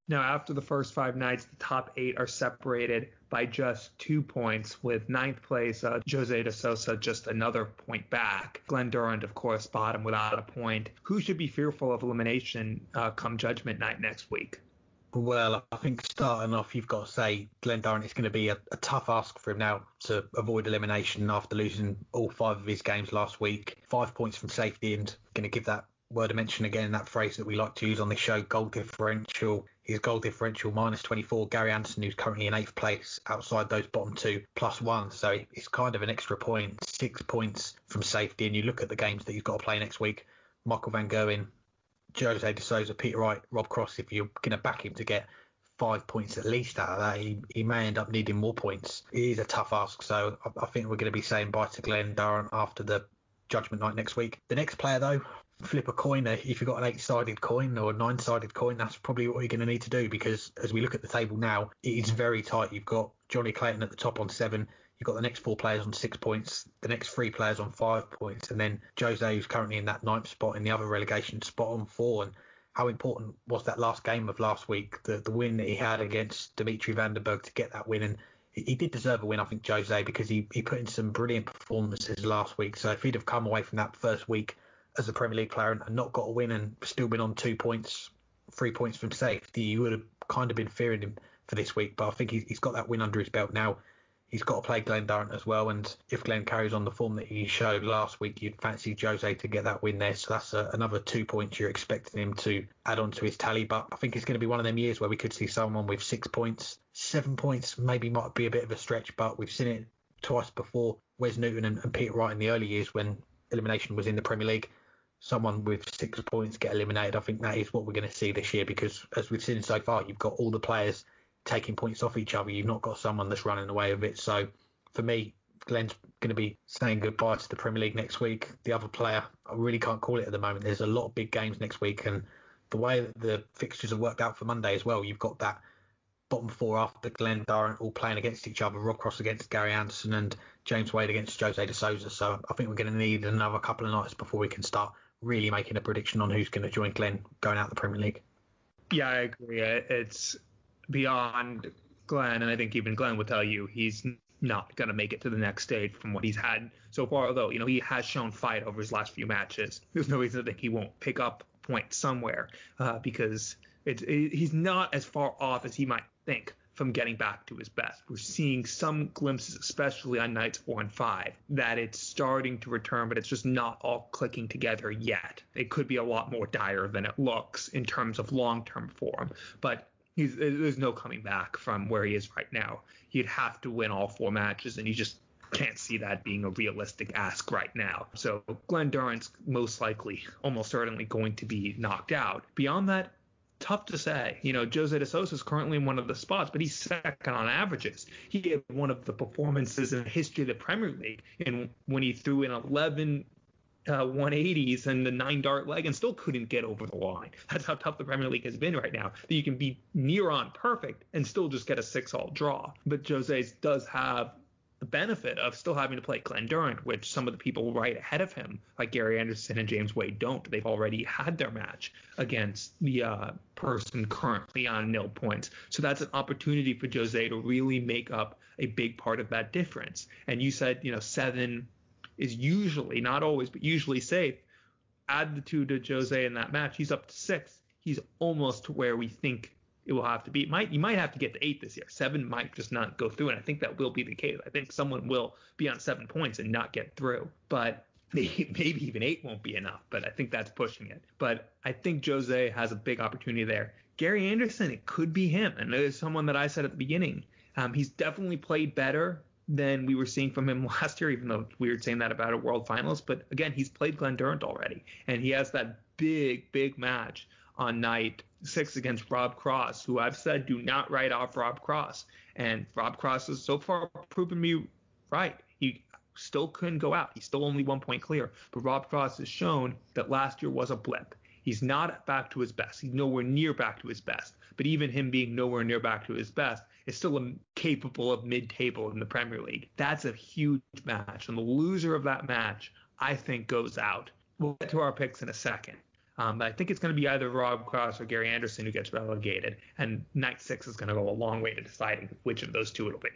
Now, after the first 5 nights, the top 8 are separated by just 2 points, with ninth place Jose de Sosa just another point back. Glenn Durant, of course, bottom without a point. Who should be fearful of elimination come Judgment Night next week? Well, I think starting off, you've got to say Glenn Durant is going to be a tough ask for him now to avoid elimination after losing all 5 of his games last week. 5 points from safety, and going to give that word of mention again, that phrase that we like to use on this show, goal differential. His goal differential -24. Gary Anderson, who's currently in 8th place, outside those bottom 2, +1. So it's kind of an extra point, 6 points from safety. And you look at the games that he's got to play next week: Michael Van Gerwen, Jose de Sousa, Peter Wright, Rob Cross. If you're going to back him to get 5 points at least out of that, he may end up needing more points. It is a tough ask. So I think we're going to be saying bye to Glenn Durant after the Judgment Night next week. The next player, though, flip a coin. If you've got an 8-sided coin or a 9-sided coin, that's probably what you're going to need to do, because as we look at the table now, it is very tight. You've got Johnny Clayton at the top on 7. You've got the next 4 players on 6 points, the next 3 players on 5 points, and then Jose, who's currently in that 9th spot in the other relegation spot, on 4. And how important was that last game of last week, the win that he had against Dimitri van der Berg to get that win? And he did deserve a win, I think, Jose, because he put in some brilliant performances last week. So if he'd have come away from that first week as a Premier League player and not got a win and still been on 2 points, 3 points from safety, you would have kind of been fearing him for this week. But I think he's got that win under his belt now. He's got to play Glenn Durant as well, and if Glenn carries on the form that he showed last week, you'd fancy Jose to get that win there. So that's another 2 points you're expecting him to add on to his tally. But I think it's going to be one of them years where we could see someone with 6 points. 7 points maybe might be a bit of a stretch, but we've seen it twice before. Wes Newton and Peter Wright in the early years when elimination was in the Premier League. Someone with 6 points get eliminated. I think that is what we're going to see this year, because as we've seen so far, you've got all the players taking points off each other. You've not got someone that's running away with it. So for me, Glenn's going to be saying goodbye to the Premier League next week. The other player, I really can't call it at the moment. There's a lot of big games next week, and the way that the fixtures have worked out for Monday as well, you've got that bottom 4 after Glenn Durant all playing against each other: Rob Cross against Gary Anderson and James Wade against Jose de Sousa. So I think we're going to need another couple of nights before we can start really making a prediction on who's going to join Glenn going out the Premier League. Yeah, I agree. It's beyond Glenn, and I think even Glenn would tell you he's not going to make it to the next stage from what he's had so far, although he has shown fight over his last few matches. There's no reason to think he won't pick up points somewhere, because he's not as far off as he might think from getting back to his best. We're seeing some glimpses, especially on nights 4 and 5, that it's starting to return, but it's just not all clicking together yet. It could be a lot more dire than it looks in terms of long-term form, but there's no coming back from where he is right now. He'd have to win all 4 matches, and you just can't see that being a realistic ask right now. So Glenn Durant's most likely, almost certainly, going to be knocked out. Beyond that, tough to say. Jose de Sosa is currently in one of the spots, but he's second on averages. He had one of the performances in the history of the Premier League, and when he threw in 11 180s and the 9-dart leg and still couldn't get over the line. That's how tough the Premier League has been right now, that you can be near on perfect and still just get a 6-all draw. But Jose does have the benefit of still having to play Glenn Durant, which some of the people right ahead of him, like Gary Anderson and James Wade, don't. They've already had their match against the person currently on 0 points. So that's an opportunity for Jose to really make up a big part of that difference. And you said, 7 is usually, not always, but usually safe. Add the 2 to Jose in that match, he's up to 6. He's almost to where we think it will have to be. You might have to get to 8 this year. 7 might just not go through, and I think that will be the case. I think someone will be on 7 points and not get through. But maybe even 8 won't be enough, but I think that's pushing it. But I think Jose has a big opportunity there. Gary Anderson, it could be him. And there's someone that I said at the beginning. He's definitely played better than we were seeing from him last year, even though it's weird saying that about a World Finals. But again, he's played Glenn Durant already, and he has that big match on night 6 against Rob Cross, who I've said do not write off Rob Cross. And Rob Cross has so far proven me right. He still couldn't go out. He's still only 1 point clear. But Rob Cross has shown that last year was a blip. He's not back to his best. He's nowhere near back to his best. But even him being nowhere near back to his best is still capable of mid-table in the Premier League. That's a huge match. And the loser of that match, I think, goes out. We'll get to our picks in a second. But I think it's going to be either Rob Cross or Gary Anderson who gets relegated, and night 6 is going to go a long way to deciding which of those two it'll be.